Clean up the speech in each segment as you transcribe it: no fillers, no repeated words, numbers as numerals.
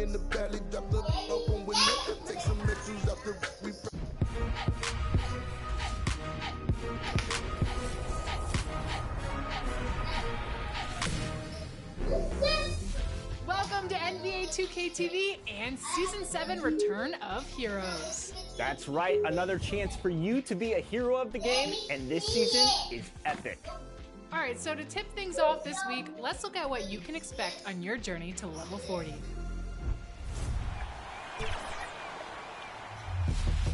in the valley, drop the open with it. Take some extras out the we. Welcome to NBA 2K TV and Season 7 Return of Heroes. That's right, another chance for you to be a hero of the game, and this season is epic. Alright, so to tip things off this week, let's look at what you can expect on your journey to level 40.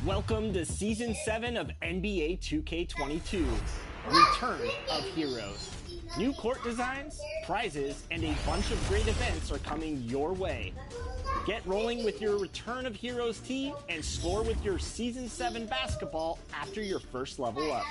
Welcome to Season 7 of NBA 2K22, Return of Heroes. New court designs, prizes, and a bunch of great events are coming your way. Get rolling with your Return of Heroes team and score with your Season 7 basketball after your first level up.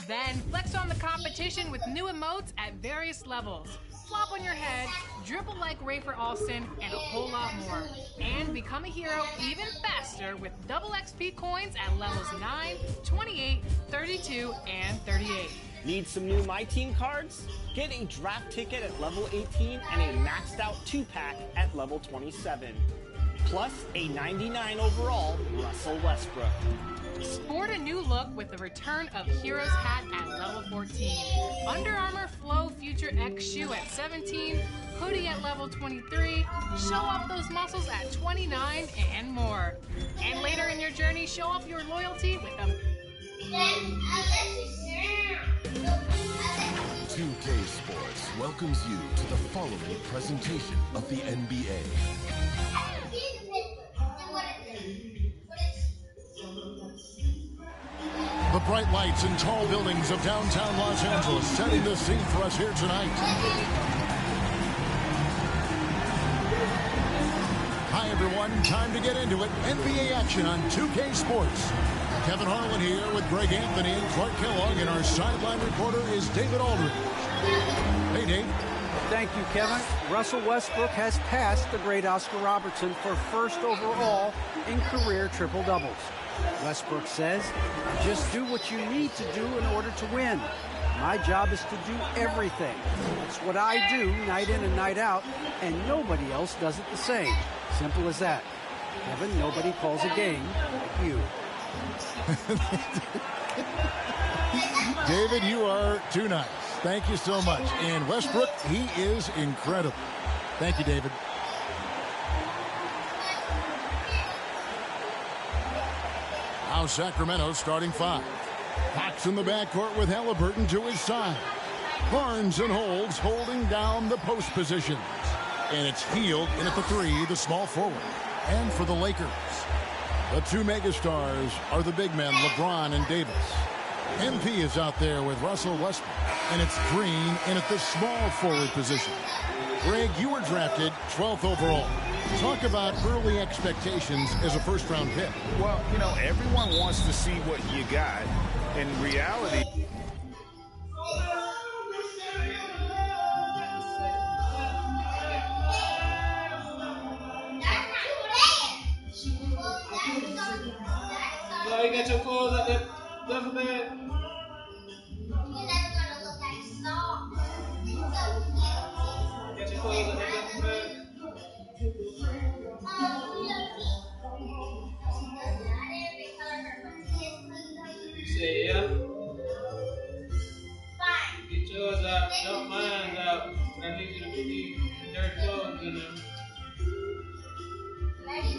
Then flex on the competition with new emotes at various levels. Flop on your head, dribble like Rafer Alston, and a whole lot more. And become a hero even faster with double XP coins at levels 9, 28, 32, and 38. Need some new My Team cards? Get a draft ticket at level 18 and a maxed out 2-pack at level 27. Plus a 99 overall Russell Westbrook. Sport a new look with the Return of Heroes hat at level 14. Under Armour Flow Future X shoe at 17. Hoodie at level 23. Show off those muscles at 29 and more. And later in your journey, show off your loyalty with a 2K Sports welcomes you to the following presentation of the NBA. The bright lights and tall buildings of downtown Los Angeles setting the scene for us here tonight. Hi everyone, time to get into it. NBA action on 2K Sports. Kevin Harlan here with Greg Anthony and Clark Kellogg, and our sideline reporter is David Aldridge. Hey, Dave. Thank you, Kevin. Russell Westbrook has passed the great Oscar Robertson for first overall in career triple-doubles. Westbrook says, just do what you need to do in order to win. My job is to do everything. It's what I do night in and night out, and nobody else does it the same. Simple as that. Kevin, nobody calls a game like you. David, you are too nice. Thank you so much. And Westbrook, he is incredible. Thank you, David. Now Sacramento starting 5. Fox in the backcourt with Halliburton to his side. Barnes and Holds holding down the post positions. And it's Hield in at the 3, the small forward. And for the Lakers, the two megastars are the big men, LeBron and Davis. MP is out there with Russell Westbrook. And it's Green in at the small forward position. Greg, you were drafted 12th overall. Talk about early expectations as a first-round pick. Well, you know, everyone wants to see what you got. In reality, you got your clothes at the duffel bag? Got your clothes at the duffel bag? You say yeah? Get yours out, don't mine out. I need you to put these dirty clothes in them. Ready?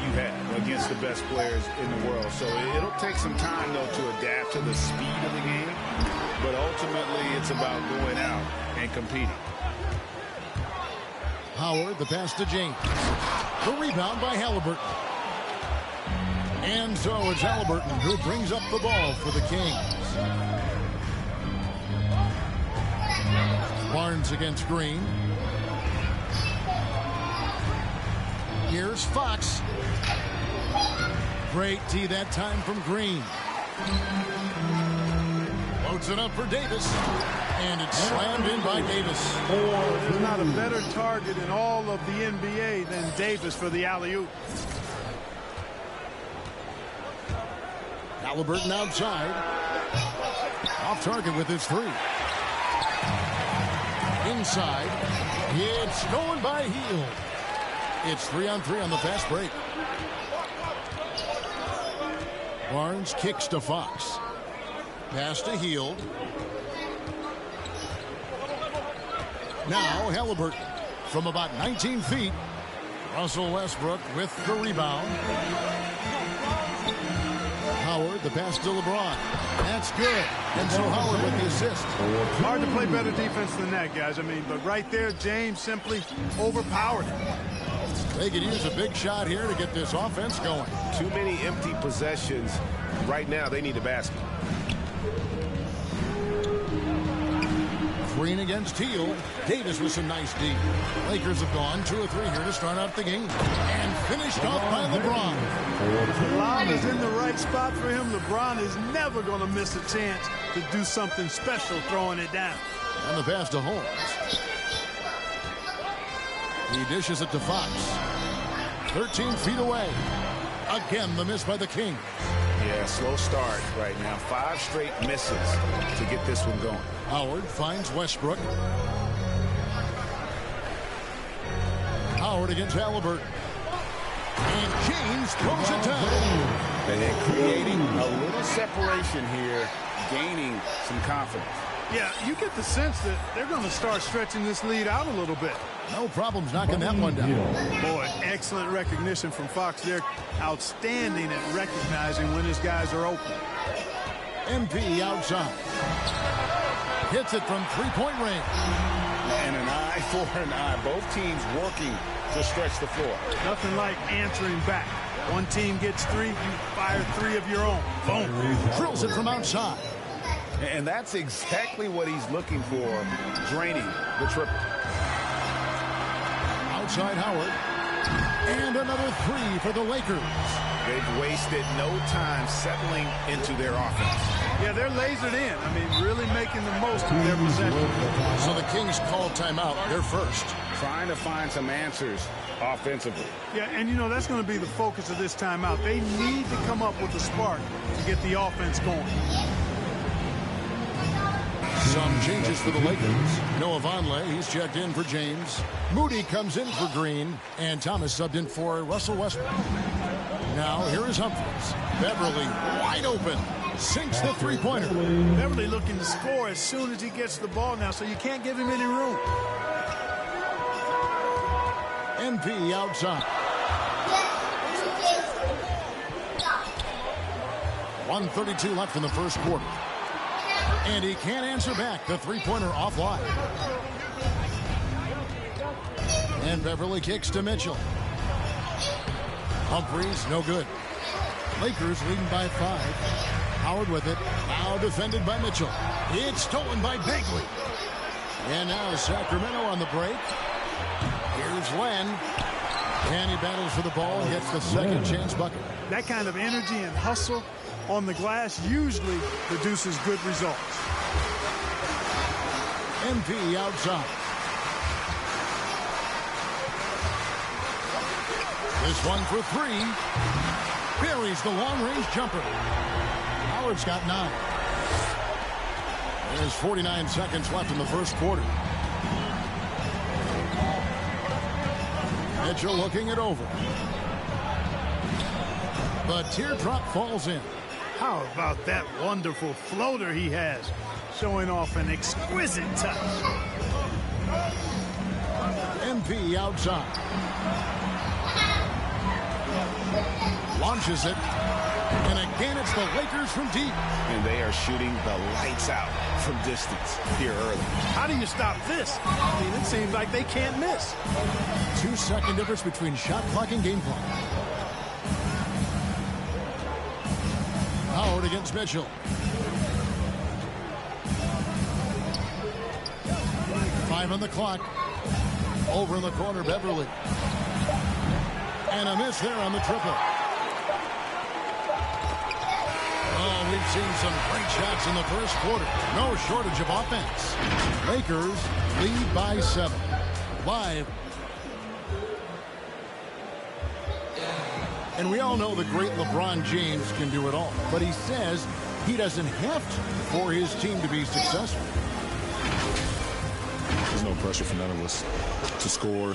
you have against the best players in the world. So it'll take some time, though, to adapt to the speed of the game. But ultimately, it's about going out and competing. Howard, the pass to James. The rebound by Halliburton. And so it's Halliburton who brings up the ball for the Kings. Barnes against Green. Here's Fox. Great D that time from Green. Loads it up for Davis. And it's slammed in by Davis. There's not a better target in all of the NBA than Davis for the alley-oop. Halliburton outside. Off target with his three. Inside. It's stolen by Hield. It's 3-on-3 on the fast break. Barnes kicks to Fox. Pass to Hield. Now Halliburton from about 19 feet. Russell Westbrook with the rebound. Howard, the pass to LeBron. That's good. And so Howard with the assist. Hard to play better defense than that, guys. I mean, but right there, James simply overpowered him. They could use a big shot here to get this offense going. Too many empty possessions. Right now, they need a basket. Green against Hield. Davis with some nice D. Lakers have gone 2 or 3 here to start out the game. And finished off by LeBron. The lob is in the right spot for him. LeBron is never going to miss a chance to do something special throwing it down. And the pass to Holmes. He dishes it to Fox. 13 feet away. Again, the miss by the Kings. Yeah, slow start right now. 5 straight misses to get this one going. Howard finds Westbrook. Howard against Halliburton. And James throws it down. And they're creating a little separation here, gaining some confidence. Yeah, you get the sense that they're going to start stretching this lead out a little bit. No problems knocking that one down. Boy, excellent recognition from Fox there. Outstanding at recognizing when his guys are open. MP outside. Hits it from three-point range. And an eye for an eye. Both teams working to stretch the floor. Nothing like answering back. One team gets 3, you fire 3 of your own. Boom. Drills it from outside. And that's exactly what he's looking for, draining the triple. Outside Howard. And another 3 for the Lakers. They've wasted no time settling into their offense. Yeah, they're lasered in. I mean, really making the most of their possession. So the Kings call timeout. They're first. Trying to find some answers offensively. Yeah, and you know, that's going to be the focus of this timeout. They need to come up with a spark to get the offense going. Some changes for the Lakers. Noah Vonleh, he's checked in for James. Moody comes in for Green. And Thomas subbed in for Russell Westbrook. Now here is Humphries. Beverly wide open. Sinks the three-pointer. Beverly looking to score as soon as he gets the ball now, so you can't give him any room. MP outside. 1:32 left in the first quarter. And he can't answer back. The three-pointer offline. And Beverly kicks to Mitchell. Humphries, no good. Lakers leading by 5. Howard with it. Now defended by Mitchell. It's stolen by Bagley. And now Sacramento on the break. Here's Len. And he battles for the ball and gets the second chance bucket. That kind of energy and hustle on the glass usually produces good results. MP outside. This one for 3. Buries the long-range jumper. Howard's got 9. There's 49 seconds left in the first quarter. Mitchell looking it over. The teardrop falls in. How about that wonderful floater he has, showing off an exquisite touch. MP outside. launches it. And again, it's the Lakers from deep. And they are shooting the lights out from distance here early. How do you stop this? I mean, it seems like they can't miss. 2-second difference between shot clock and game clock. Howard against Mitchell. 5 on the clock. Over in the corner, Beverly. And a miss there on the triple. Oh, we've seen some great shots in the first quarter. No shortage of offense. Lakers lead by 7. Live. And we all know the great LeBron James can do it all. But he says he doesn't have to for his team to be successful. There's no pressure for none of us to score.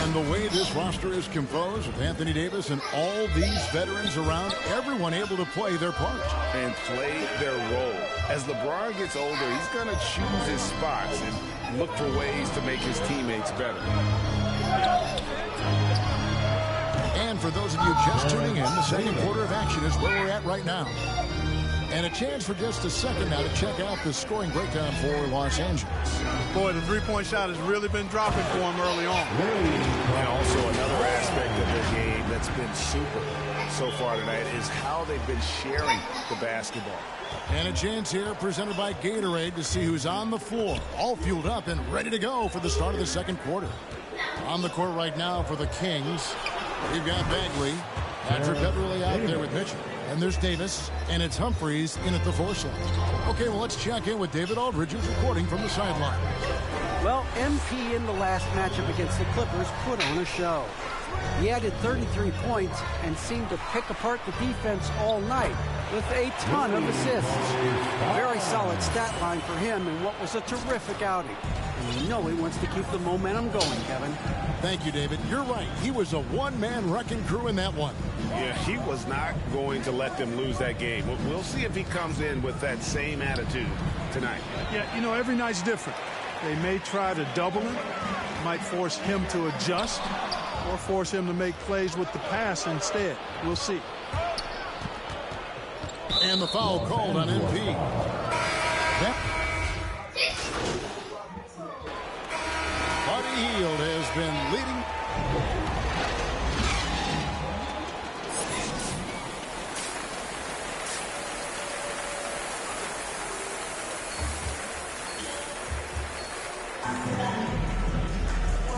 And the way this roster is composed with Anthony Davis and all these veterans around, everyone able to play their part. And play their role. As LeBron gets older, he's going to choose his spots and look for ways to make his teammates better. And for those of you just tuning in, the second quarter of action is where we're at right now. And a chance for just a second now to check out the scoring breakdown for Los Angeles. Boy, the three-point shot has really been dropping for him early on. And also another aspect of their game that's been super so far tonight is how they've been sharing the basketball. And a chance here presented by Gatorade to see who's on the floor, all fueled up and ready to go for the start of the second quarter. On the court right now for the Kings, we've got Bagley, Patrick Beverly out there with Mitchell. And there's Davis, and it's Humphreys in at the 4 slot. Okay, well, let's check in with David Aldridge, who's reporting from the sideline. Well, MP in the last matchup against the Clippers put on a show. He added 33 points and seemed to pick apart the defense all night with a ton of assists. A very solid stat line for him in what was a terrific outing. And you know he wants to keep the momentum going, Kevin. Thank you, David. You're right. He was a one-man wrecking crew in that one. Yeah, he was not going to let them lose that game. We'll see if he comes in with that same attitude tonight. Yeah, you know, every night's different. They may try to double him, might force him to adjust, or force him to make plays with the pass instead. We'll see. And the foul called on MP. Buddy Hield has been leading.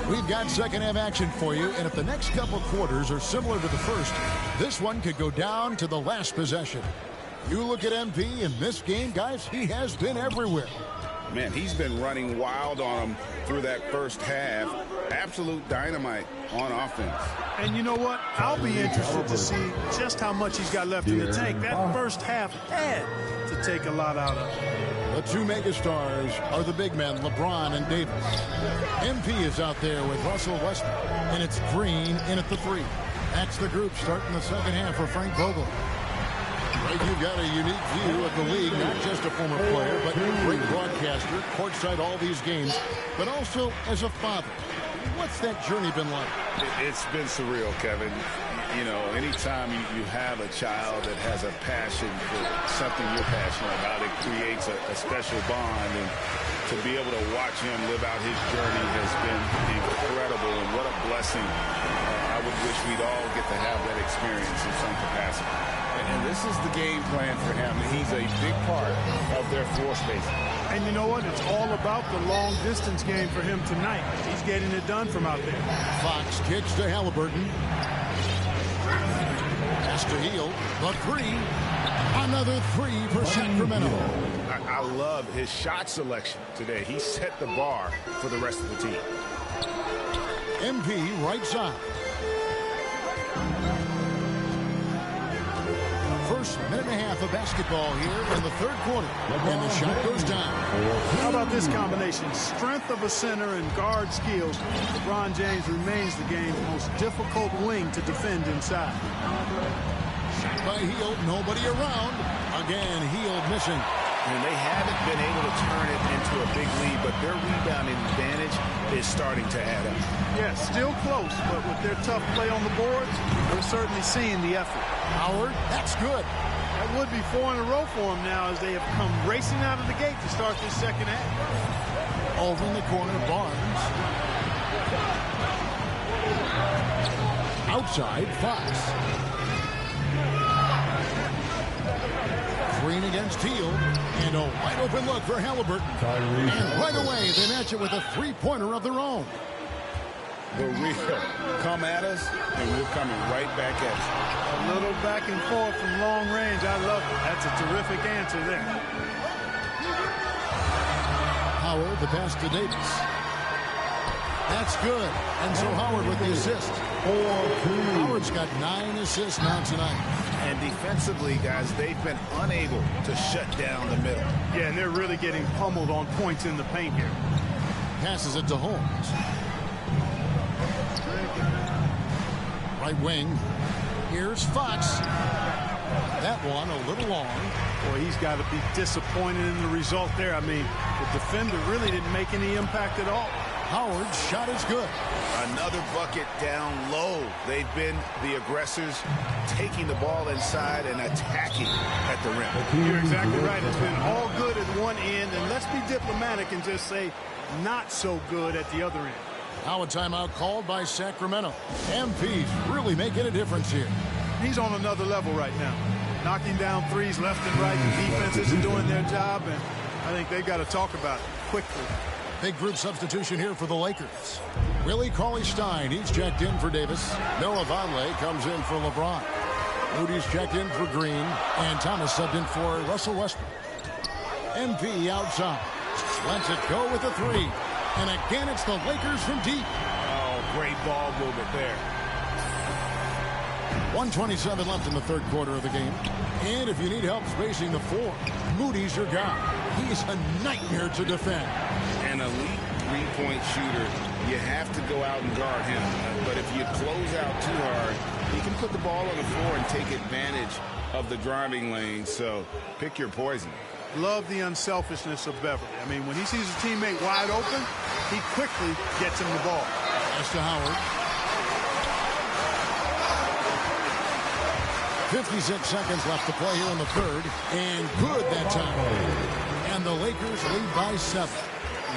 We've got second half action for you, and if the next couple quarters are similar to the first, this one could go down to the last possession. You look at MP in this game, guys, he has been everywhere. Man, he's been running wild on them through that first half. Absolute dynamite on offense. And you know what? I'll be interested to see just how much he's got left in the tank. That first half had to take a lot out of him. The two megastars are the big men, LeBron and Davis. MP is out there with Russell Westbrook, and it's Green in at the 3. That's the group starting the second half for Frank Vogel. Right, you've got a unique view of the league, not just a former player, but a great broadcaster, courtside all these games, but also as a father. What's that journey been like? It's been surreal, Kevin. You know, anytime you have a child that has a passion for something you're passionate about, it creates a special bond. And to be able to watch him live out his journey has been incredible. And what a blessing. I would wish we'd all get to have that experience in some capacity. And this is the game plan for him. He's a big part of their floor spacing. And you know what? It's all about the long-distance game for him tonight. He's getting it done from out there. Fox kicks to Halliburton. Pass to Hield. The 3. Another 3 for Sacramento. I love his shot selection today. He set the bar for the rest of the team. MP right side. First minute and a half of basketball here in the third quarter. And the shot goes down. How about this combination? Strength of a center and guard skills. LeBron James remains the game's most difficult wing to defend inside. Shot by Hield. Nobody around. Again, Hield missing. And they haven't been able to turn it into a big lead, but their rebounding advantage is starting to add up. Yeah, still close, but with their tough play on the boards, we're certainly seeing the effort. Howard, that's good. That would be 4 in a row for them now as they have come racing out of the gate to start this second half. Over in the corner, Barnes. Outside, Fox. Green against Teal. And a wide open look for Halliburton. And right away, they match it with a three-pointer of their own. But we'll come at us, and we're coming right back at you. A little back and forth from long range. I love it. That's a terrific answer there. Howard, the pass to Davis. That's good. And so Howard with the assist. Howard's got 9 assists now tonight. And defensively, guys, they've been unable to shut down the middle. Yeah, and they're really getting pummeled on points in the paint here. Passes it to Holmes. Right wing. Here's Fox. That one a little long. Boy, he's got to be disappointed in the result there. I mean, the defender really didn't make any impact at all. Howard's shot is good. Another bucket down low. They've been the aggressors, taking the ball inside and attacking at the rim. You're exactly right. It's been all good at one end, and let's be diplomatic and just say not so good at the other end. Now a timeout called by Sacramento. MP's really making a difference here. He's on another level right now. Knocking down threes left and right. The defense isn't doing their job, and I think they've got to talk about it quickly. Big group substitution here for the Lakers. Willie Cauley-Stein, he's checked in for Davis. Noah Vonleh comes in for LeBron. Moody's checked in for Green. And Thomas subbed in for Russell Westbrook. MP outside. Lets it go with a three. And again, it's the Lakers from deep. Oh, great ball movement there. 1:27 left in the third quarter of the game. And if you need help spacing the floor, Moody's your guy. He's a nightmare to defend. An elite three-point shooter, you have to go out and guard him. But if you close out too hard, he can put the ball on the floor and take advantage of the driving lane. So pick your poison. Love the unselfishness of Beverly. I mean, when he sees a teammate wide open, he quickly gets him the ball. Pass to Howard. 56 seconds left to play here in the third. And good that time. And the Lakers lead by 7.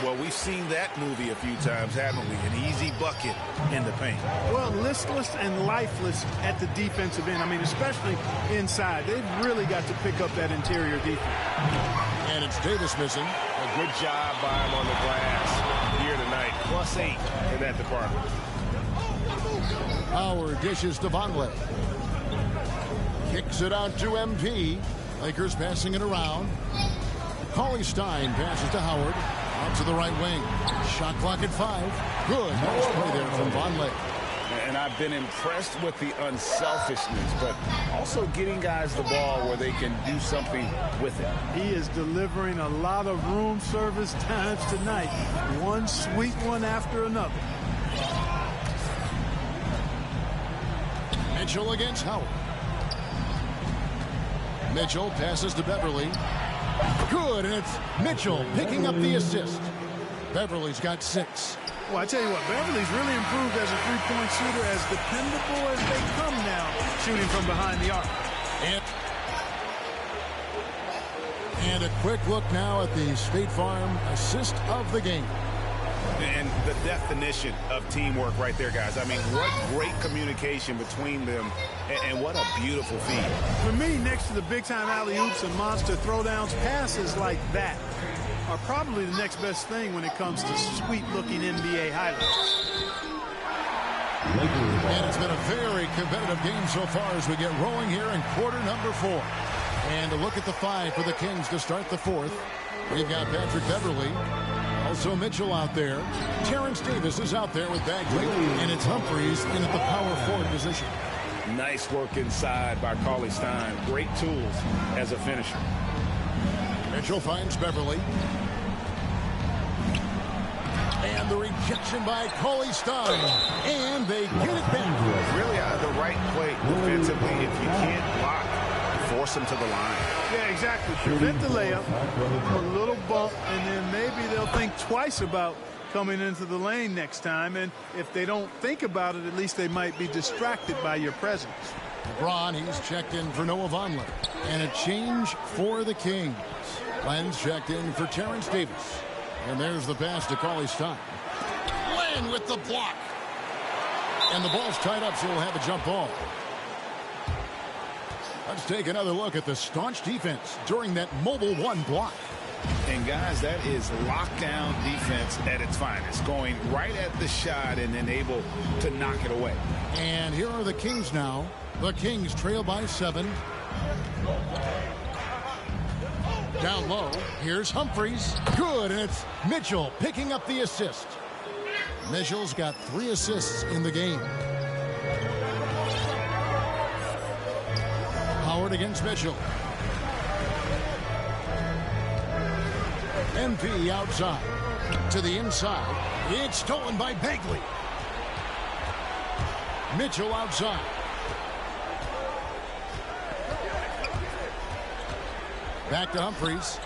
Well, we've seen that movie a few times, haven't we? An easy bucket in the paint. Well, listless and lifeless at the defensive end. I mean, especially inside. They've really got to pick up that interior defense. And it's Davis missing. A good job by him on the glass here tonight. +8 in that department. Howard dishes to Vonleh. Kicks it out to MP. Lakers passing it around. Cauley-Stein passes to Howard. Out to the right wing. Shot clock at 5. Good. Nice play there from Vonleh. And I've been impressed with the unselfishness, but also getting guys the ball where they can do something with it. He is delivering a lot of room service times tonight. One sweet one after another. Mitchell against Howard. Mitchell passes to Beverly. Good, and it's Mitchell picking up the assist. Beverly's got 6. Well, I tell you what, Beverly's really improved as a three-point shooter, as dependable as they come now, shooting from behind the arc. And a quick look now at the State Farm assist of the game. And the definition of teamwork right there, guys. I mean, what great communication between them, and what a beautiful feed. For me, next to the big-time alley-oops and monster throwdowns, passes like that are probably the next best thing when it comes to sweet-looking NBA highlights. And it's been a very competitive game so far as we get rolling here in quarter number 4. And a look at the 5 for the Kings to start the 4th. We've got Patrick Beverly. Also Mitchell out there. Terrence Davis is out there with Bagley. And it's Humphreys in at the power forward position. Nice work inside by Cauley-Stein. Great tools as a finisher. Mitchell finds Beverly. And the rejection by Cauley-Stein. And they get it back. Really out of the right play defensively. If you can't block, force them to the line. Yeah, exactly. Prevent the layup, a little bump, and then maybe they'll think twice about coming into the lane next time. And if they don't think about it, at least they might be distracted by your presence. LeBron, he's checked in for Noah Vonleh. And a change for the Kings. Len's checked in for Terrence Davis. And there's the pass to Cauley Stein. Len with the block. And the ball's tied up, so we'll have a jump ball. Let's take another look at the staunch defense during that mobile one block. And guys, that is lockdown defense at its finest. Going right at the shot and then able to knock it away. And here are the Kings now. The Kings trail by 7. Down low, here's Humphries. Good, and it's Mitchell picking up the assist. Mitchell's got 3 assists in the game. Howard against Mitchell. MP outside. To the inside. It's stolen by Bagley. Mitchell outside. Back to Humphries.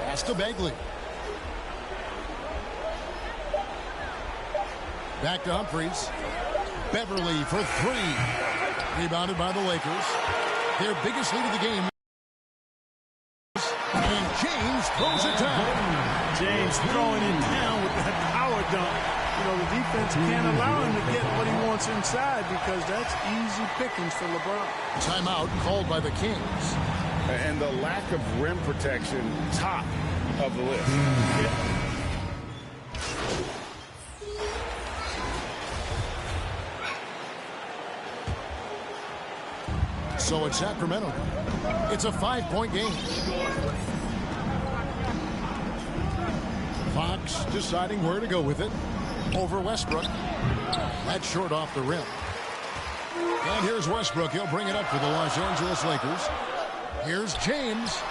Pass to Bagley. Back to Humphries. Beverly for 3. Rebounded by the Lakers. Their biggest lead of the game. And James throws it down. James throwing it down with that power dunk. You know, the defense can't allow him to get what he wants inside because that's easy pickings for LeBron. Timeout called by the Kings. And the lack of rim protection, top of the list. So it's Sacramento. It's a 5-point game. Fox deciding where to go with it. Over Westbrook. That's short off the rim. And here's Westbrook. He'll bring it up for the Los Angeles Lakers. Here's James.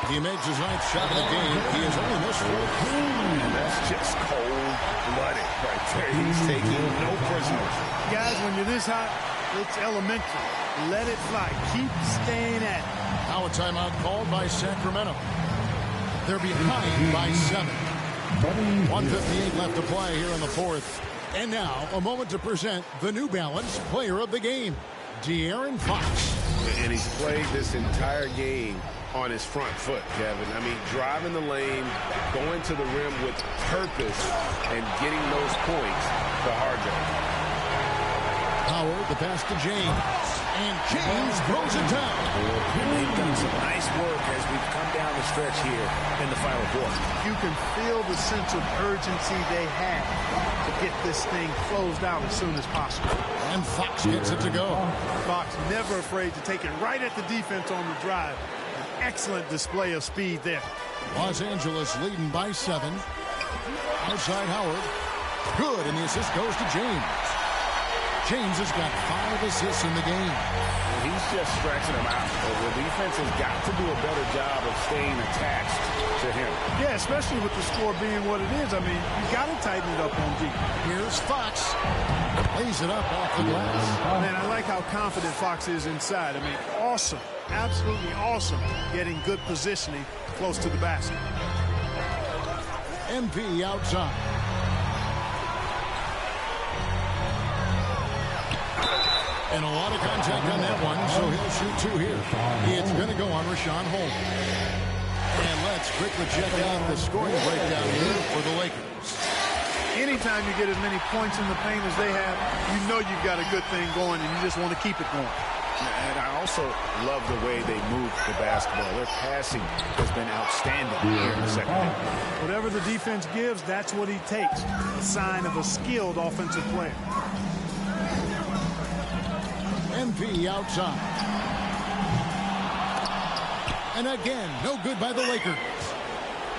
He makes his 9th shot of the game. He has only missed 4. And that's just cold-blooded right there. He's taking no prisoners. Guys, when you're this hot, it's elementary. Let it fly. Keep staying at it. Now a timeout called by Sacramento. They're behind by 7. 1:58 left to play here in the 4th. And now a moment to present the New Balance Player of the Game, De'Aaron Fox. And he's played this entire game on his front foot, Kevin. I mean, driving the lane, going to the rim with purpose, and getting those points the hard way. Howard, the pass to James. And James throws it down. And they've done some nice work as we've come down the stretch here in the final quarter. You can feel the sense of urgency they have to get this thing closed out as soon as possible. And Fox gets it to go. Fox never afraid to take it right at the defense on the drive. An excellent display of speed there. Los Angeles leading by 7. Outside Howard. Good, and the assist goes to James. James has got 5 assists in the game. Well, he's just stretching them out. The defense has got to do a better job of staying attached to him. Yeah, especially with the score being what it is. I mean, you got to tighten it up on D. Here's Fox. Lays it up off the glass. Man, I like how confident Fox is inside. I mean, awesome. Absolutely awesome. Getting good positioning close to the basket. MP outside. And a lot of contact on that one, so he'll shoot 2 here. It's going to go on Rashawn Holmes. And let's quickly check out the scoring breakdown here for the Lakers. Anytime you get as many points in the paint as they have, you know you've got a good thing going, and you just want to keep it going. And I also love the way they move the basketball. Their passing has been outstanding here in the second half. Whatever the defense gives, that's what he takes. A sign of a skilled offensive player. MP outside. And again, no good by the Lakers.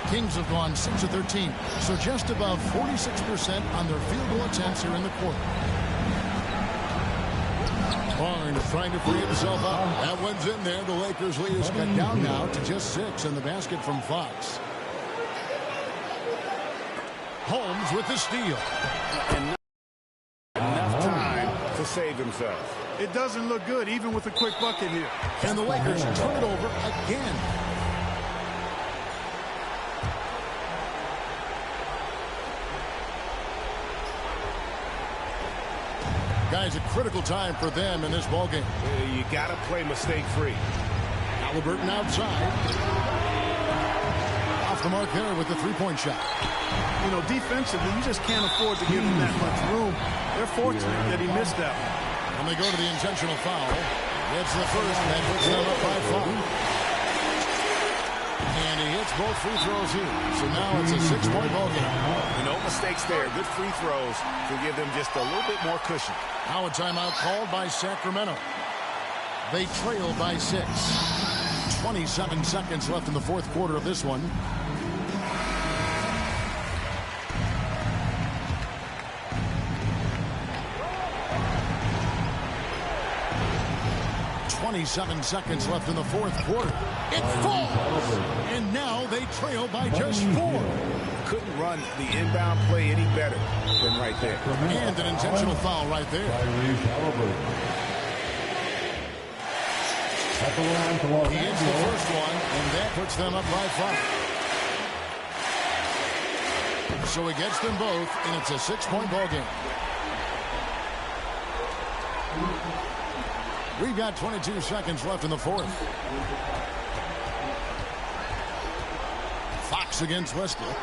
Kings have gone 6 of 13, so just above 46% on their field goal attempts here in the quarter. Barnes trying to free himself up. That one's in there. The Lakers lead is cut down now to just 6 in the basket from Fox. Holmes with the steal. Enough time save themselves. It doesn't look good, even with a quick bucket here. And the Lakers turn it over again. Guys, a critical time for them in this ballgame. You got to play mistake-free. Halliburton outside. Off the mark there with the three-point shot. You know, defensively, you just can't afford to give him that much room. They're fortunate that he missed that one. And they go to the intentional foul. It's the first, and that puts them up by 5. And he hits both free throws here. So now it's a 6-point ballgame. No mistakes there. Good free throws to give them just a little bit more cushion. Now a timeout called by Sacramento. They trail by 6. 27 seconds left in the fourth quarter of this one. .27 seconds left in the fourth quarter. It falls! And now they trail by just 4. Couldn't run the inbound play any better than right there. And an intentional foul right there. He hits the first one, and that puts them up by 5. So he gets them both, and it's a 6-point ballgame. We've got 22 seconds left in the fourth. Fox against Westbrook.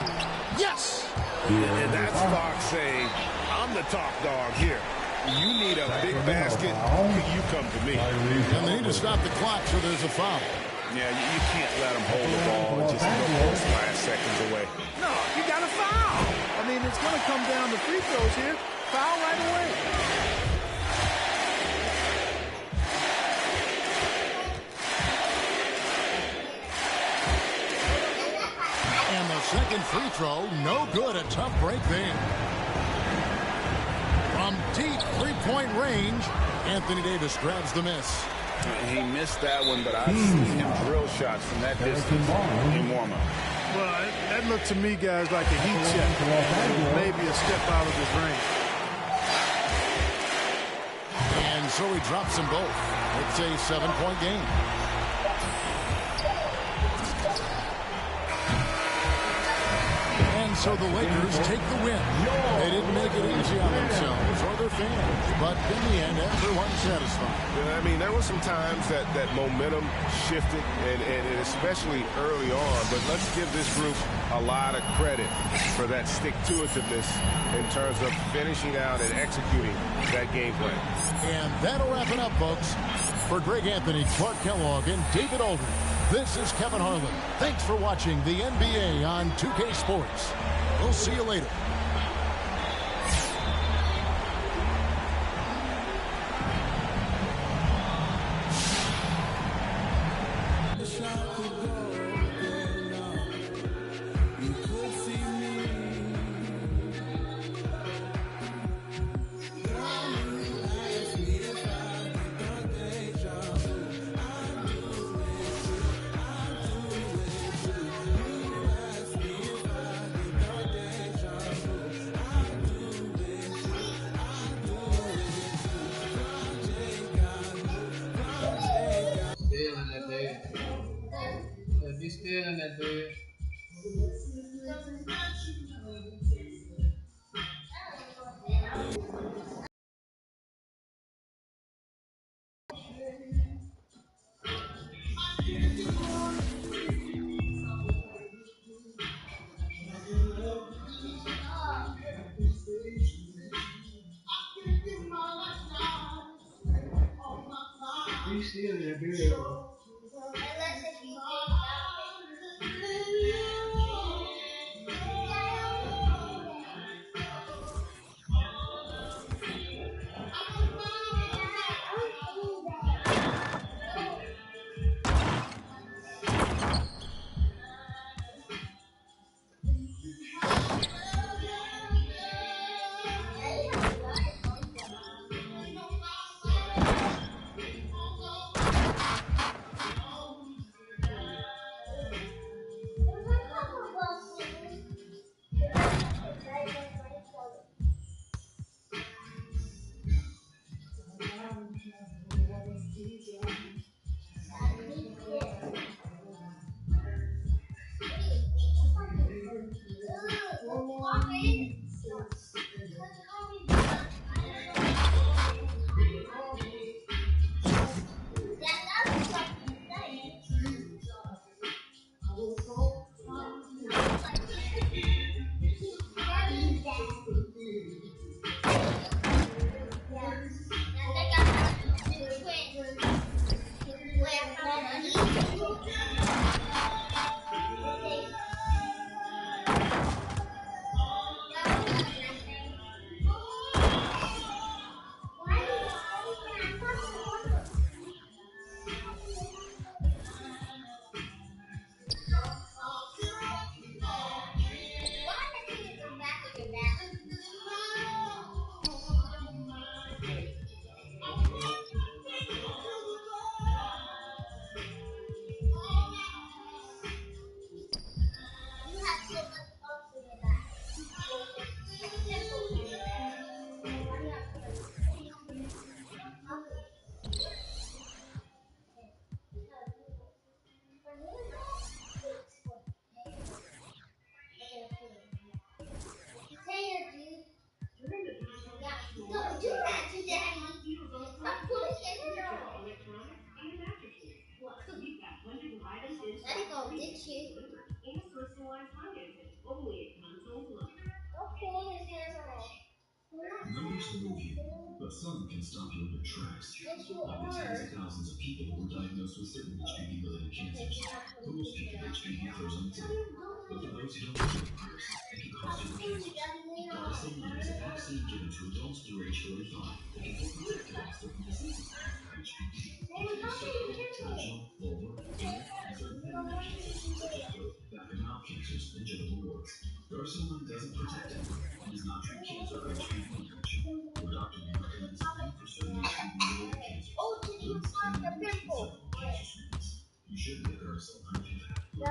Yes! And that's Fox saying, I'm the top dog here. You need a big basket, you come to me. And they need to stop the clock, so there's a foul. Yeah, you can't let them hold the ball and just go 5 seconds away. No, you got to foul. I mean, it's going to come down to free throws here. Foul right away. And the second free throw, no good. A tough break there. From deep three-point range, Anthony Davis grabs the miss. He missed that one, but I've seen him drill shots from that distance in warm-up. Well, that looked to me, guys, like a heat check. Maybe a step out of his range. And so he drops them both. It's a 7-point game. And so the Lakers take the win. They didn't make it easy on themselves or their fans, but in the end, everyone's satisfied. I mean, there were some times that momentum shifted, and especially early on, but let's give this group a lot of credit for that stick-to-itiveness in terms of finishing out and executing that game plan. And that'll wrap it up, folks. For Greg Anthony, Clark Kellogg, and David Aldridge, this is Kevin Harlan. Thanks for watching the NBA on 2K Sports. We'll see you later. Be still in that bed. Be still in that bed. to move you, but some can stop you in your tracks. Like the tens of thousands of people who were diagnosed with certain HPV-related cancers. For most people, HPV throws on its own. But for those who don't get the virus, it can cause certain cancers. Gardasil 9 is a vaccine given to adults through age 45 that can help protect against certain diseases like HPV, vaginal, vulvar, anal, and certain pelvic cancers such as throat, back and mouth cancers, and genital warts. Gardasil 9 doesn't protect anyone and does not treat cancer or HPV infection. Your doctor may recommend this only for certain HPV-related cancers. Please tell me if you cancer screenings. You should get Gardasil 9 if you've had or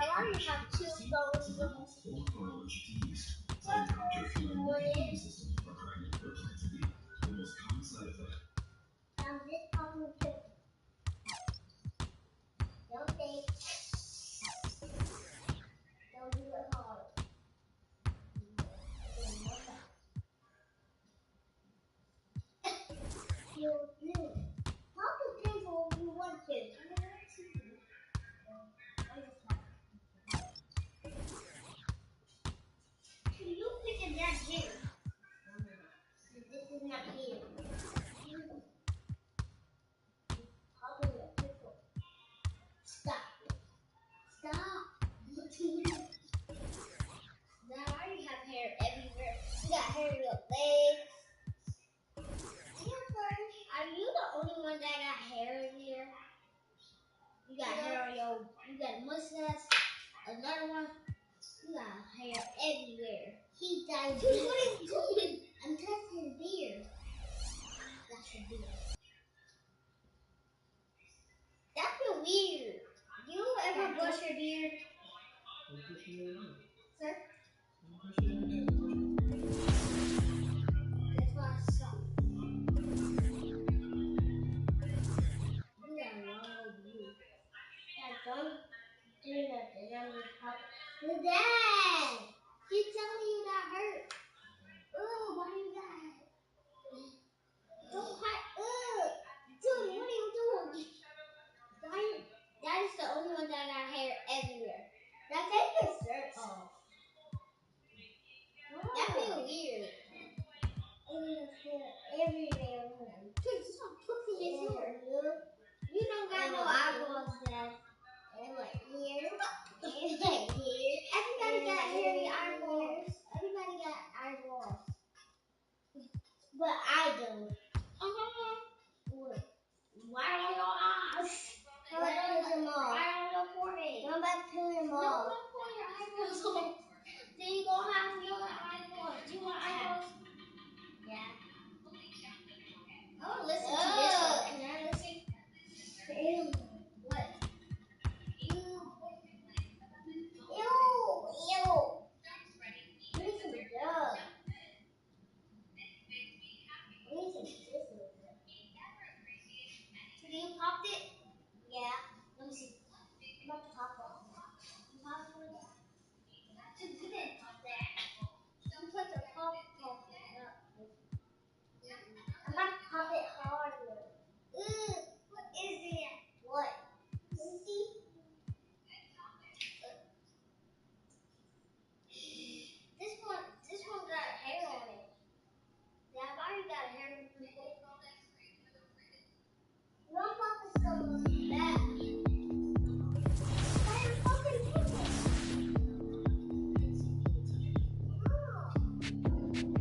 are allergic to yeast. Tell your doctor if you have an immune system, are pregnant, or plan to be. The most common side effect. Don't do it hard. You'll do it. Talk to people if you want to. You pick a dead here. This is not here. Talking to people. Stop. Stop. Now I already have hair everywhere. You got hair in your legs. Are you the only one that got hair in here? You got hair on your, you got a mustache, another one, you got hair everywhere. He died. What are you doing? I'm touching his beard. That's your beard. That feels weird. You ever brush your beard? Sir? That's why I saw. Don't do nothing. I'm just talking. Dad! She's telling you that hurt. Oh, why you got hurt? Don't hurt. Dude, what are you doing? That is the only one that got hair everywhere. Now take your shirt off. That feels weird. Everywhere. Dude, stop pushing his hair. You don't got no eyeballs, Dad. And like here, and like here. Everybody got hairy eyeballs. Everybody got eyeballs. But I don't. Why on your eyes? Why on your forehead? How about pulling them off? No, don't pull your eyeballs off. Then you gonna have your eyeballs. You want eyeballs? Yeah. I want to listen to this one. Can I listen? What? Ew. We need some dog. We need some scissors. So you popped it? Yeah. Let me see. I'm about to pop it. You popped it? You didn't pop that. You put the pop up. I'm about to pop it harder. What is it? What? See? This one got hair on it. Yeah, I've already got hair on it. No, I'm about to go back. Why are you fucking people?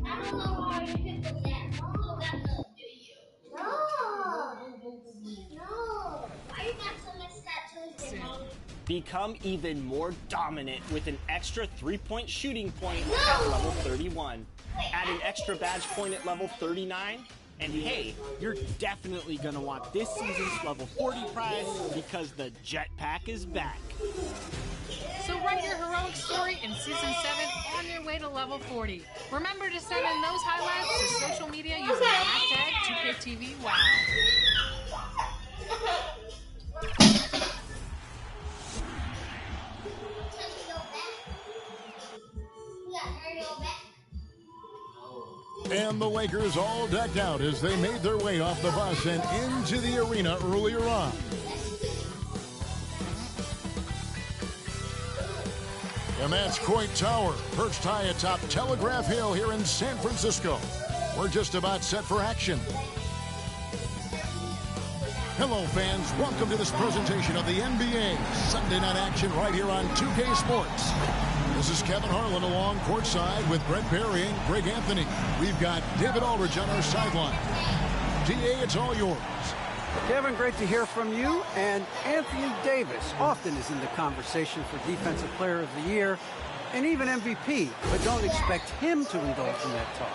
I don't know why you picked that. Look at the video. No. Why you got so much tattoos in Mom? Become even more dominant with an extra 3-point shooting point at level 31. Add an extra badge point at level 39. And hey, you're definitely gonna want this season's level 40 prize because the jetpack is back. So write your heroic story in Season 7 on your way to level 40. Remember to send in those highlights to social media using the hashtag 2KTVWow. And the Lakers all decked out as they made their way off the bus and into the arena earlier on. And that's Coit Tower, perched high atop Telegraph Hill here in San Francisco. We're just about set for action. Hello, fans. Welcome to this presentation of the NBA Sunday Night Action right here on 2K Sports. This is Kevin Harlan along courtside with Brett Barry and Greg Anthony. We've got David Aldridge on our sideline. DA, it's all yours. Kevin, great to hear from you. And Anthony Davis often is in the conversation for Defensive Player of the Year and even MVP, but don't expect him to indulge in that talk.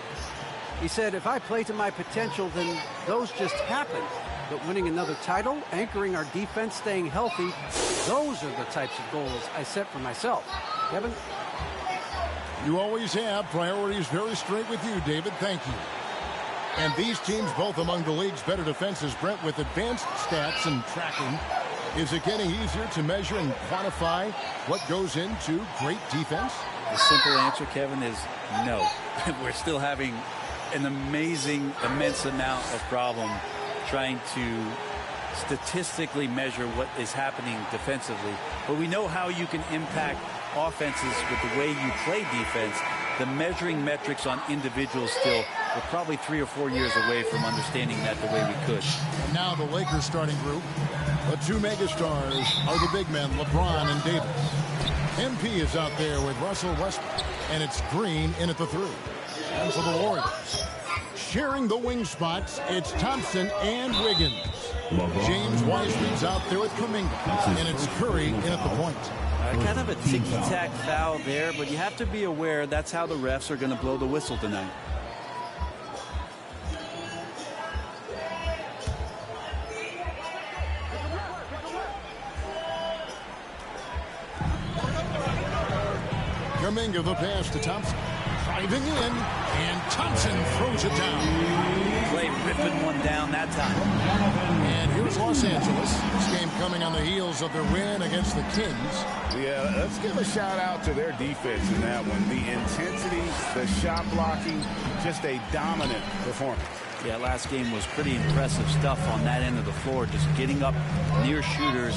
He said, if I play to my potential, then those just happen. But winning another title, anchoring our defense, staying healthy, those are the types of goals I set for myself. Kevin? You always have priorities very straight with you, David. Thank you. And these teams, both among the league's better defenses, Brett, with advanced stats and tracking, is it getting easier to measure and quantify what goes into great defense? The simple answer, Kevin, is no. We're still having an amazing, immense amount of problem trying to statistically measure what is happening defensively. But we know how you can impact offenses with the way you play defense. The measuring metrics on individuals still, we're probably 3 or 4 years away from understanding that the way we could. And now the Lakers starting group. The two megastars are the big men, LeBron and Davis. MP is out there with Russell Westbrook, and it's Green in at the 3. And for the Warriors, sharing the wing spots, it's Thompson and Wiggins. James Wiseman's out there with Kuminga, and it's Curry in at the point. Kind of a ticky-tack foul there, but you have to be aware that's how the refs are going to blow the whistle tonight. Kuminga the pass to Thompson. Driving in, and Thompson throws it down. Play ripping one down that time. And here's Los Angeles. This game coming on the heels of their win against the Kings. Yeah, let's give a shout out to their defense in that one. The intensity, the shot blocking, just a dominant performance. Yeah, last game was pretty impressive stuff on that end of the floor, just getting up near shooters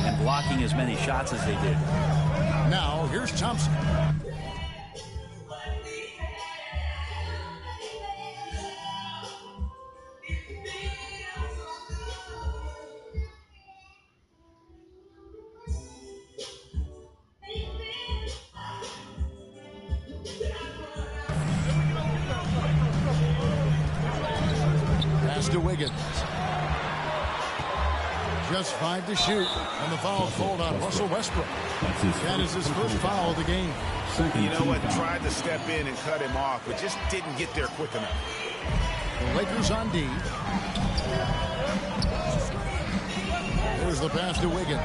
and blocking as many shots as they did. Now, here's Thompson. To Wiggins. Just 5 to shoot, and the foul called on Russell Westbrook. That is his first foul of the game. You know what? Tried to step in and cut him off, but just didn't get there quick enough. The Lakers on D. There's the pass to Wiggins.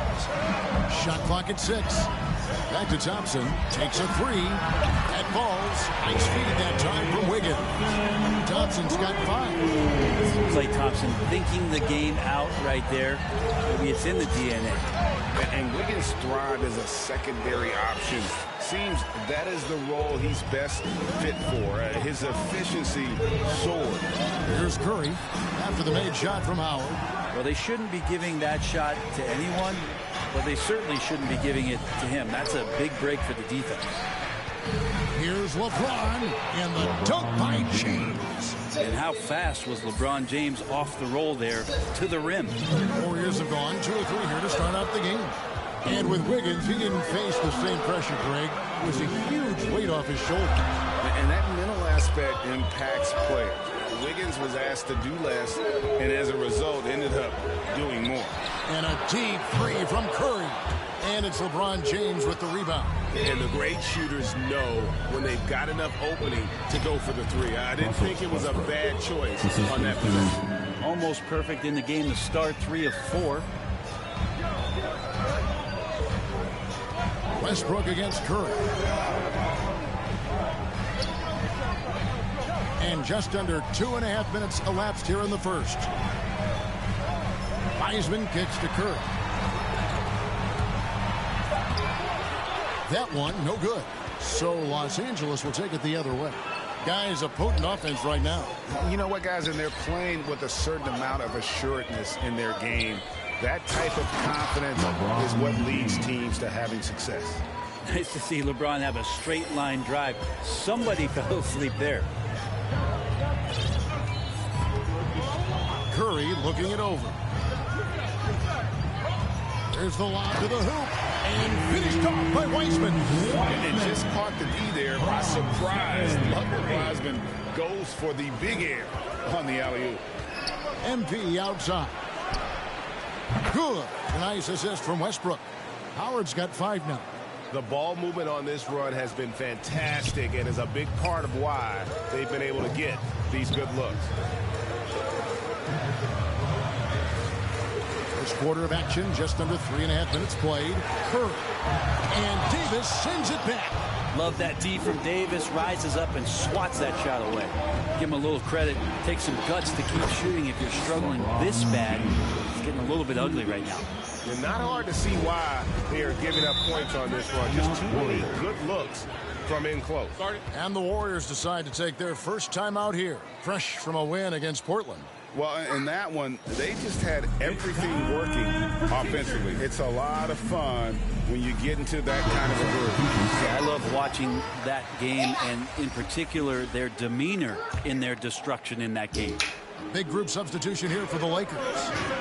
Shot clock at 6. Back to Thompson. Takes a 3. That falls. Nice feed that time from Wiggins. Thompson's got 5. Klay Thompson thinking the game out right there. Maybe it's in the DNA. And Wiggins thrived as a secondary option. Seems that is the role he's best fit for. His efficiency soared. Here's Curry after the made shot from Howard. Well, they shouldn't be giving that shot to anyone, but they certainly shouldn't be giving it to him. That's a big break for the defense. Here's LeBron in the dunk by James. And how fast was LeBron James off the roll there to the rim. Warriors have gone 2 or 3 here to start out the game. And with Wiggins, he didn't face the same pressure, Greg. It was a huge weight off his shoulders. And that mental aspect impacts players. Wiggins was asked to do less, and as a result, ended up doing more. And a deep 3 from Curry. And it's LeBron James with the rebound. And the great shooters know when they've got enough opening to go for the 3. I didn't think it was a bad choice on that possession. Almost perfect in the game to start, 3 of 4. Westbrook against Curry. And just under 2.5 minutes elapsed here in the first. Wiseman kicks to Curry. That one, no good. So Los Angeles will take it the other way. Guys, a potent offense right now. You know what, guys? And they're playing with a certain amount of assuredness in their game. That type of confidence is what leads teams to having success. Nice to see LeBron have a straight line drive. Somebody fell asleep there. Curry looking it over. There's the lob to the hoop, and finished off by Weisman. And just caught the D there by surprise. Ludwig Wiseman goes for the big air on the alley-oop. MP outside. Good. Nice assist from Westbrook. Howard's got 5 now. The ball movement on this run has been fantastic and is a big part of why they've been able to get these good looks. First quarter of action, just under 3.5 minutes played. Curry. And Davis sends it back. Love that D from Davis. Rises up and swats that shot away. Give him a little credit. Take some guts to keep shooting if you're struggling this bad. It's getting a little bit ugly right now. And not hard to see why they are giving up points on this run. Just too many good looks from in close. And the Warriors decide to take their first time out here, fresh from a win against Portland. Well, in that one, they just had everything working offensively. It's a lot of fun when you get into that kind of a groove. Yeah, I love watching that game, and in particular, their demeanor in their destruction in that game. Big group substitution here for the Lakers.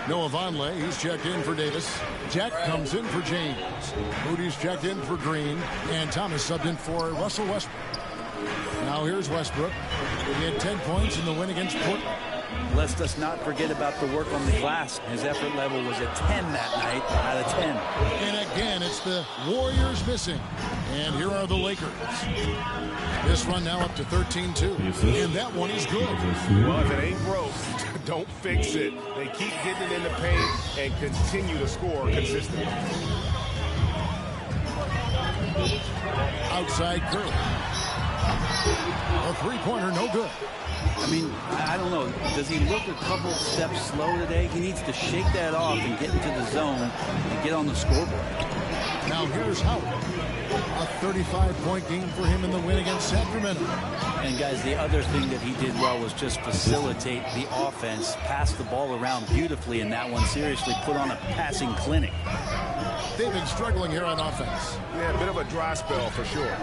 Noah Vonleh, he's checked in for Davis. Jack comes in for James. Moody's checked in for Green. And Thomas subbed in for Russell Westbrook. Now here's Westbrook. He had 10 points in the win against Portland. Lest us not forget about the work on the glass. His effort level was a 10 that night out of 10. And again, it's the Warriors missing. And here are the Lakers. This run now up to 13-2. And that one is good. Well, if it ain't broke, don't fix it. They keep getting it in the paint and continue to score consistently. Outside Curry. A three-pointer, no good. I mean, I don't know. Does he look a couple steps slow today? He needs to shake that off and get into the zone and get on the scoreboard. Now here's Howard. A 35-point game for him in the win against Sacramento. And guys, the other thing that he did well was just facilitate the offense, pass the ball around beautifully in that one. Seriously, put on a passing clinic. They've been struggling here on offense. Yeah, a bit of a dry spell for sure.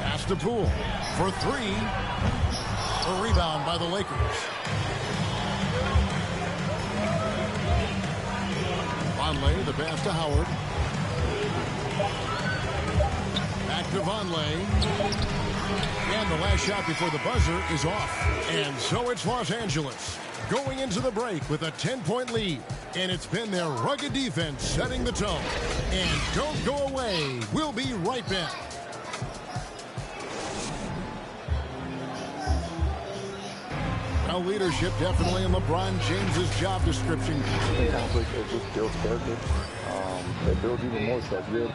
Pass to Poole for 3. A rebound by the Lakers. Vonleh, the pass to Howard. Back to Vonleh. And the last shot before the buzzer is off. And so it's Los Angeles going into the break with a 10-point lead. And it's been their rugged defense setting the tone. And don't go away. We'll be right back. Well, leadership definitely in LeBron James's job description. Conflict, it just builds character. It builds even more so good.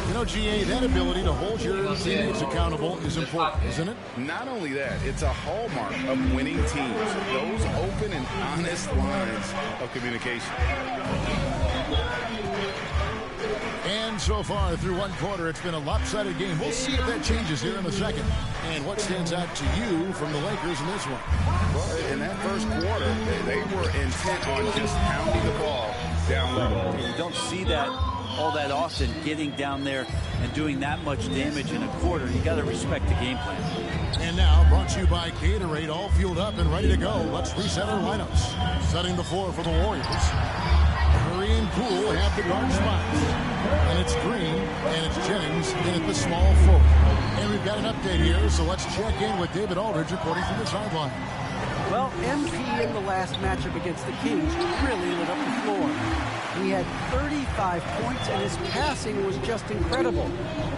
You know, GA, that ability to hold your teammates accountable is important, isn't it? Not only that, it's a hallmark of winning teams. Those open and honest lines of communication. And so far, through one quarter, it's been a lopsided game. We'll see if that changes here in the second. And what stands out to you from the Lakers in this one? Well, in that first quarter, they were intent on just pounding the ball down low. You don't see that all that often, getting down there and doing that much damage in a quarter. You got to respect the game plan. And now, brought to you by Gatorade, all fueled up and ready to go. Let's reset our lineups. Setting the floor for the Warriors. Curry and Poole have the guard spots. And it's Green, and it's Jennings in at the small forward. And we've got an update here, so let's check in with David Aldridge reporting from the sideline. Well, MP in the last matchup against the Kings really lit up the floor. He had 35 points, and his passing was just incredible.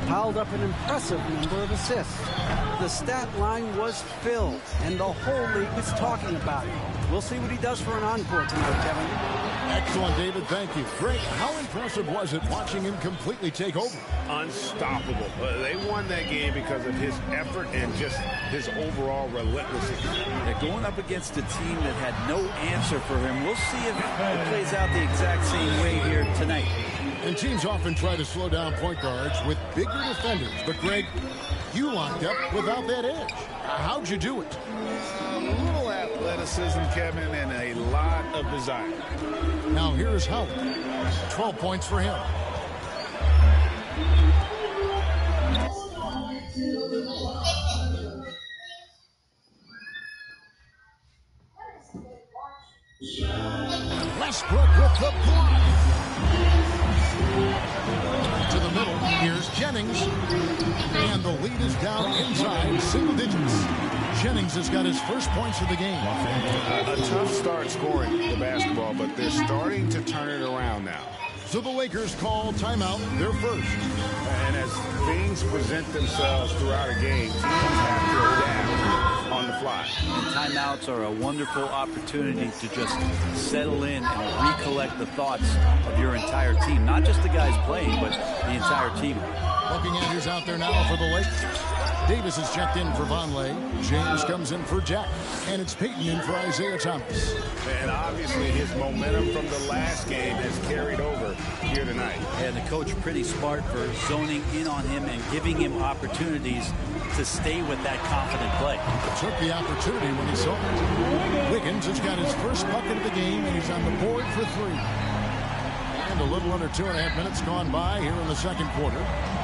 Piled up an impressive number of assists. The stat line was filled, and the whole league was talking about it. We'll see what he does for an encore tonight, Kevin. Excellent, David. Thank you. Greg, how impressive was it watching him completely take over? Unstoppable. They won that game because of his effort and just his overall relentlessness. They're going up against a team that had no answer for him. We'll see if it plays out the exact same way here tonight. And teams often try to slow down point guards with bigger defenders. But, Greg, you locked up without that edge. How'd you do it? A little athleticism, Kevin, and a lot of desire. Now here's Howard. 12 points for him. Westbrook with the block. To the middle. Here's Jennings. And the lead is down inside single digits. Jennings has got his first points of the game. A tough start scoring the basketball, but they're starting to turn it around now. So the Lakers call timeout, their first. And as things present themselves throughout a game, teams have to adapt on the fly. And timeouts are a wonderful opportunity to just settle in and recollect the thoughts of your entire team. Not just the guys playing, but the entire team. Looking at who's out there now for the Lakers. Davis is checked in for Vonleh. James comes in for Jack. And it's Peyton in for Isaiah Thomas. And obviously his momentum from the last game has carried over here tonight. And the coach pretty smart for zoning in on him and giving him opportunities to stay with that confident play. Took the opportunity when he saw it. Wiggins has got his first bucket of the game, and he's on the board for three. And a little under 2.5 minutes gone by here in the second quarter.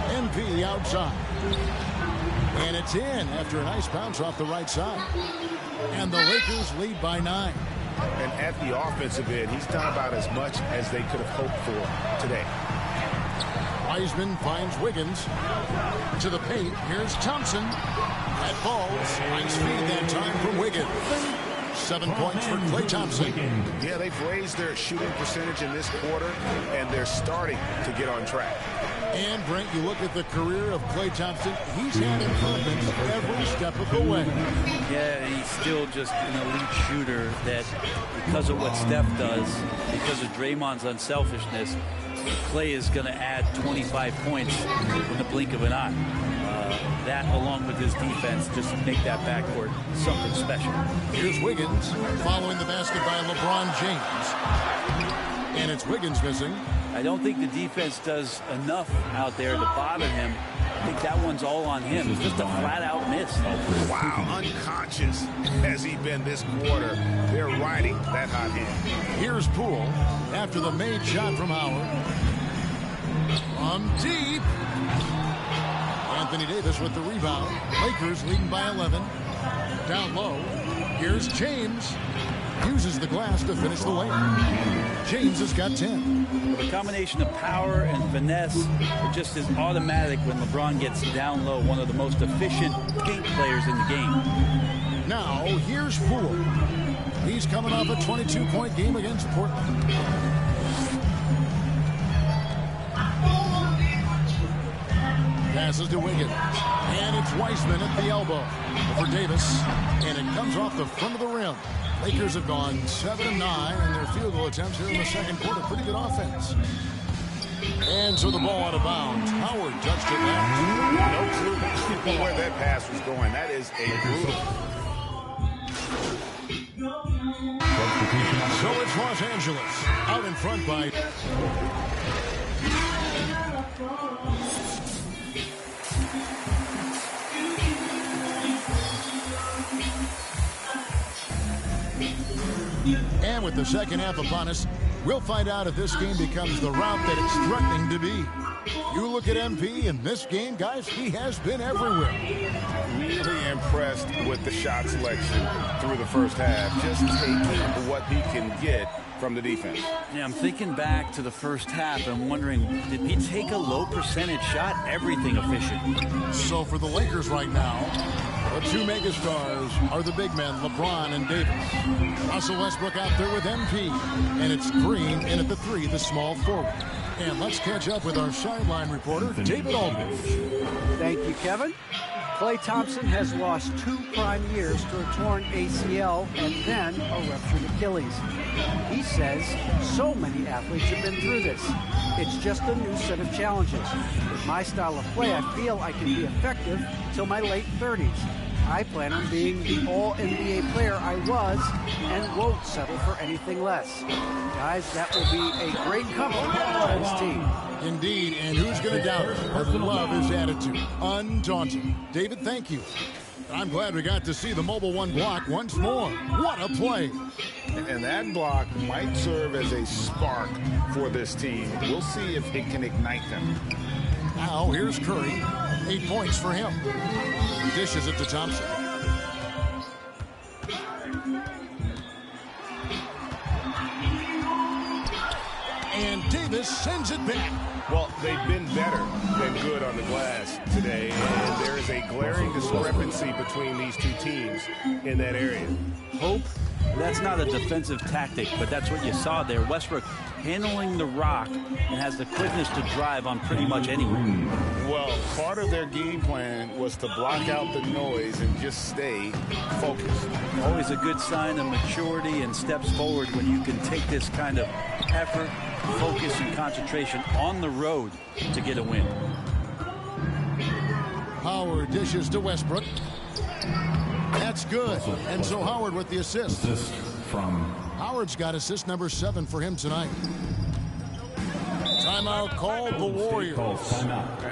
MP outside. And it's in after a nice bounce off the right side. And the Lakers lead by 9. And at the offensive end, he's done about as much as they could have hoped for today. Wiseman finds Wiggins to the paint. Here's Thompson. That falls. Nice feed that time from Wiggins. 7 points for Klay Thompson. Yeah, they've raised their shooting percentage in this quarter, and they're starting to get on track. And, Brent, you look at the career of Klay Thompson, he's had improvements every step of the way. Yeah, he's still just an elite shooter that, because of what Steph does, because of Draymond's unselfishness, Klay is going to add 25 points in the blink of an eye. That, along with his defense, just make that backcourt something special. Here's Wiggins following the basket by LeBron James. And it's Wiggins missing. I don't think the defense does enough out there to bother him. I think that one's all on him. It's just a flat-out miss. Wow, unconscious has he been this quarter. They're riding that hot hand. Here's Poole after the made shot from Howard. From deep. Anthony Davis with the rebound. Lakers leading by 11. Down low. Here's James. Uses the glass to finish the lane. James has got 10. The combination of power and finesse, it just is automatic when LeBron gets down low. One of the most efficient paint players in the game. Now, here's Poole. He's coming off a 22-point game against Portland. Passes to Wiggins. And it's Wiseman at the elbow for Davis. And it comes off the front of the rim. Lakers have gone 7-9 in their field goal attempts here in the second quarter. Pretty good offense. And so the ball out of bounds. Howard touched it left. No clue where that pass was going. That is a brutal. So it's Los Angeles out in front by... And with the second half upon us, we'll find out if this game becomes the route that it's threatening to be. You look at MP in this game, guys, he has been everywhere. Really impressed with the shot selection through the first half. Just taking what he can get from the defense. Yeah, I'm thinking back to the first half and wondering, did he take a low percentage shot? Everything efficient. So for the Lakers right now, the two megastars are the big men, LeBron and Davis. Russell Westbrook out there with MP. And it's Green in at the 3, the small forward. And let's catch up with our sideline reporter, David Aldridge. Thank you, Kevin. Klay Thompson has lost 2 prime years to a torn ACL and then a ruptured Achilles. He says so many athletes have been through this. It's just a new set of challenges. With my style of play, I feel I can be effective till my late 30s. I plan on being the all-NBA player I was and won't settle for anything less. Guys, that will be a great complement to this team. Indeed, and who's going to doubt it? I love his attitude. Undaunted. David, thank you. I'm glad we got to see the Mobile One block once more. What a play. And that block might serve as a spark for this team. We'll see if it can ignite them. Now, here's Curry. 8 points for him. He dishes it to Thompson. Davis sends it back. Well, they've been better than good on the glass today, and there is a glaring discrepancy between these two teams in that area. Hope, that's not a defensive tactic, but that's what you saw there. Westbrook handling the rock and has the quickness to drive on pretty much anyone. Well, part of their game plan was to block out the noise and just stay focused. Always a good sign of maturity and steps forward when you can take this kind of effort, focus, and concentration on the road to get a win. Howard dishes to Westbrook. That's good. And so Howard with the assist. Howard's got assist number 7 for him tonight. Timeout called the Warriors.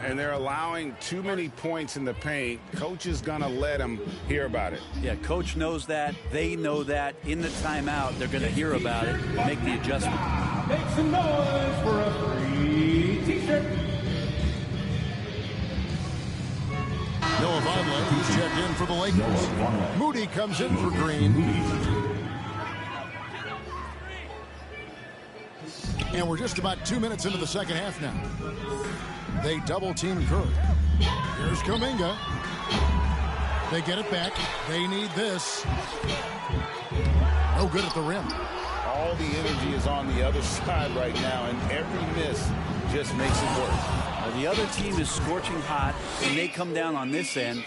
And they're allowing too many points in the paint. Coach is going to let them hear about it. Yeah, coach knows that. They know that. In the timeout, they're going to hear about it, make the adjustment. Make some noise for a free t-shirt. Noah Vonleh, who's checked in for the Lakers. Moody comes in for Green. And we're just about 2 minutes into the second half now. They double-team Curry. Here's Kuminga. They get it back. They need this. No good at the rim. All the energy is on the other side right now, and every miss just makes it worse. The other team is scorching hot, and they come down on this end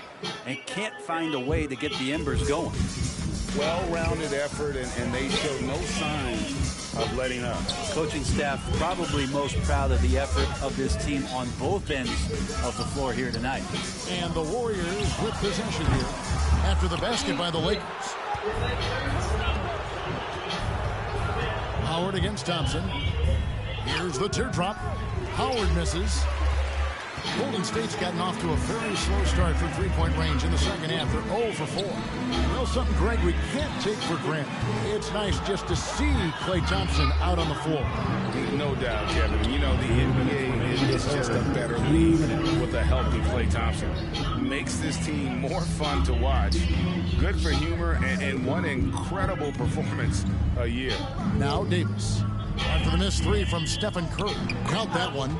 and can't find a way to get the embers going. Well-rounded effort, and they show no signs of letting up. Coaching staff probably most proud of the effort of this team on both ends of the floor here tonight. And the Warriors with possession here after the basket by the Lakers. Howard against Thompson. Here's the teardrop. Howard misses. Golden State's gotten off to a very slow start from three-point range in the second half. They're 0 for 4. Well, something, Greg, we can't take for granted. It's nice just to see Klay Thompson out on the floor. No doubt, Kevin. You know, the NBA is just a better league with a healthy Klay Thompson. Makes this team more fun to watch. Good for humor and one incredible performance a year. Now Davis. After the missed 3 from Stephen Curry. Count that one.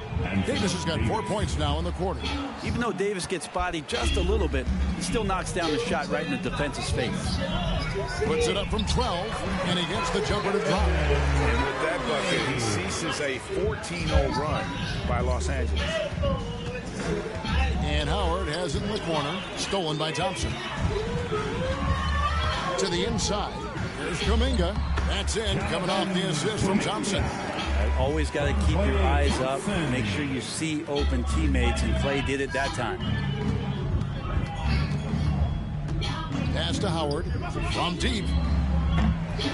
Davis has got 4 points now in the quarter. Even though Davis gets bodied just a little bit, he still knocks down the shot right in the defense's face. Puts it up from 12, and he gets the jumper to drop. And with that bucket, he ceases a 14-0 run by Los Angeles. And Howard has it in the corner, stolen by Thompson. To the inside. Here's Kuminga. That's in, coming off the assist from Thompson. Always got to keep your eyes up, make sure you see open teammates, and Klay did it that time. Pass to Howard from deep.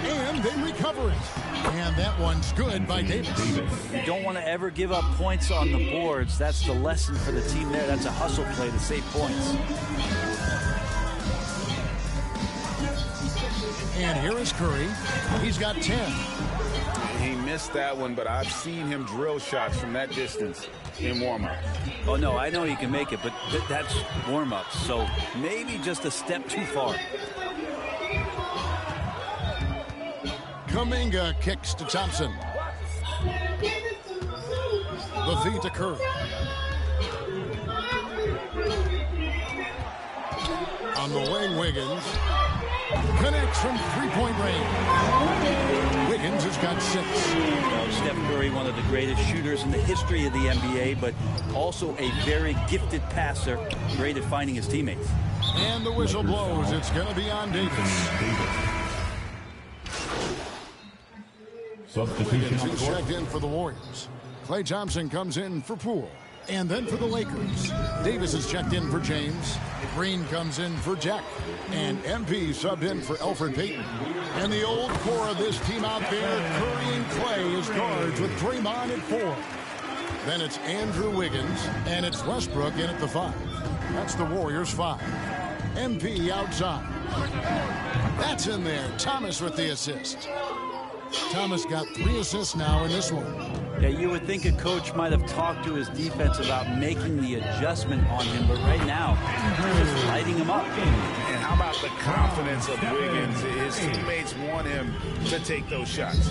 And they recover it. And that one's good by Davis. You don't want to ever give up points on the boards. That's the lesson for the team there. That's a hustle play to save points. And here is Curry. He's got 10. He missed that one, but I've seen him drill shots from that distance in warm-up. Oh, no, I know he can make it, but that's warm-up. So maybe just a step too far. Kuminga kicks to Thompson. The feed to Curry. On the wing, Wiggins. Connects from three-point range. Wiggins has got 6. Steph Curry, one of the greatest shooters in the history of the NBA, but also a very gifted passer, great at finding his teammates. And the whistle blows. It's going to be on Davis. Wiggins is checked in for the Warriors. Klay Thompson comes in for Poole. And then for the Lakers, Davis is checked in for James. Green comes in for Jack. And MP subbed in for Elfrid Payton. And the old core of this team out there, Curry and Klay as guards with Draymond at 4. Then it's Andrew Wiggins, and it's Westbrook in at the 5. That's the Warriors' 5. MP outside. That's in there. Thomas with the assist. Thomas got 3 assists now in this one. Yeah, you would think a coach might have talked to his defense about making the adjustment on him, but right now, he's just lighting him up. And how about the confidence of Wiggins? His teammates want him to take those shots.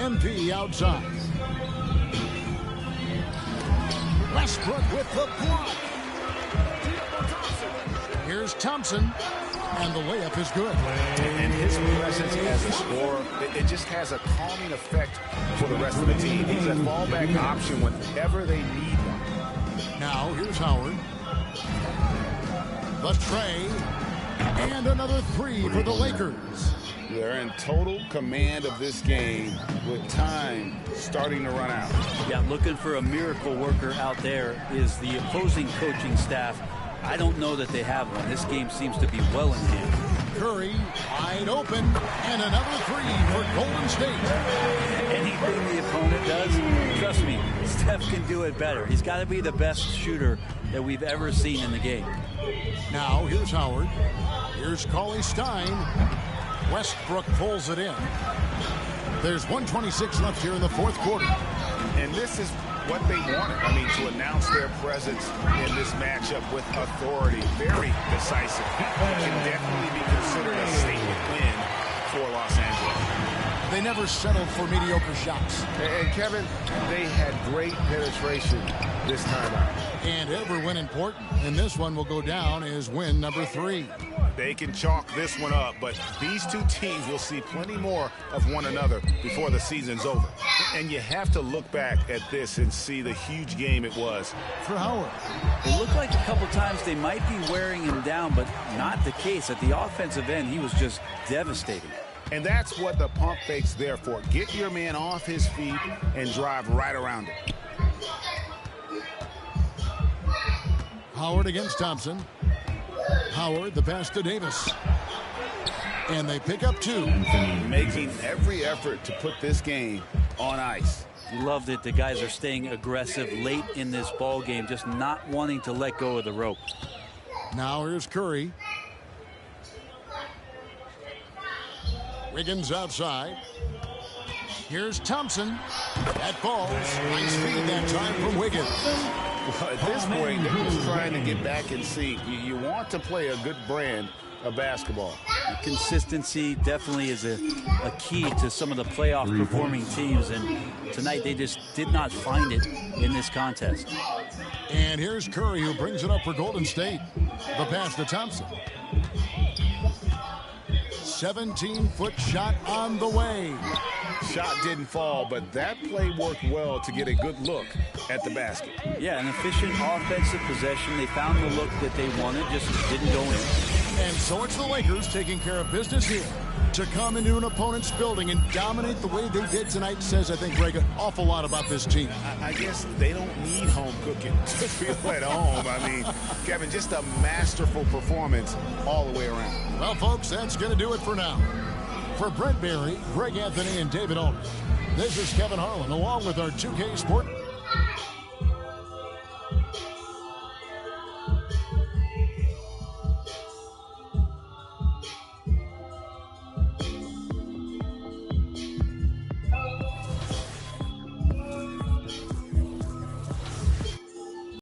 MP outside. Westbrook with the block. Here's Thompson, and the layup is good. And his presence as a scorer, it just has a calming effect for the rest of the team. He's a fallback option whenever they need one. Now, here's Howard. The tray, and another three for the Lakers. They're in total command of this game with time starting to run out. Yeah, looking for a miracle worker out there is the opposing coaching staff. I don't know that they have one. This game seems to be well in hand. Curry wide open, and another three for Golden State. Anything the opponent does, trust me, Steph can do it better. He's got to be the best shooter that we've ever seen in the game. Now here's Howard. Here's Cauley Stein. Westbrook pulls it in. There's 1:26 left here in the fourth quarter. And this is what they wanted. I mean, to announce their presence in this matchup with authority. Very decisive. It can definitely be considered a statement win for Los Angeles. They never settled for mediocre shots. And Kevin, they had great penetration this time out. And every win important. And this one will go down as win number 3. They can chalk this one up, but these two teams will see plenty more of one another before the season's over. And you have to look back at this and see the huge game it was for Howard. It looked like a couple times they might be wearing him down, but not the case. At the offensive end, he was just devastating. And that's what the pump fake's there for. Get your man off his feet and drive right around it. Howard against Thompson. Howard, the pass to Davis. And they pick up 2. Making every effort to put this game on ice. Loved it. The guys are staying aggressive late in this ball game, just not wanting to let go of the rope. Now here's Curry. Wiggins outside. Here's Thompson. That falls. Nice feed that time from Wiggins. Well, at this point, they're just trying to get back in sync. You want to play a good brand of basketball. Consistency definitely is a key to some of the playoff performing teams, and tonight they just did not find it in this contest. And here's Curry, who brings it up for Golden State. The pass to Thompson. 17-foot shot on the way. Shot didn't fall, but that play worked well to get a good look at the basket. Yeah, an efficient offensive possession. They found the look that they wanted, just didn't go in. And so it's the Lakers taking care of business here. To come into an opponent's building and dominate the way they did tonight says, I think, Greg, an awful lot about this team. I guess they don't need home cooking to feel at home. I mean, Kevin, just a masterful performance all the way around. Well, folks, that's going to do it for now. For Brent Berry, Greg Anthony, and David Aldridge, this is Kevin Harlan, along with our 2K Sport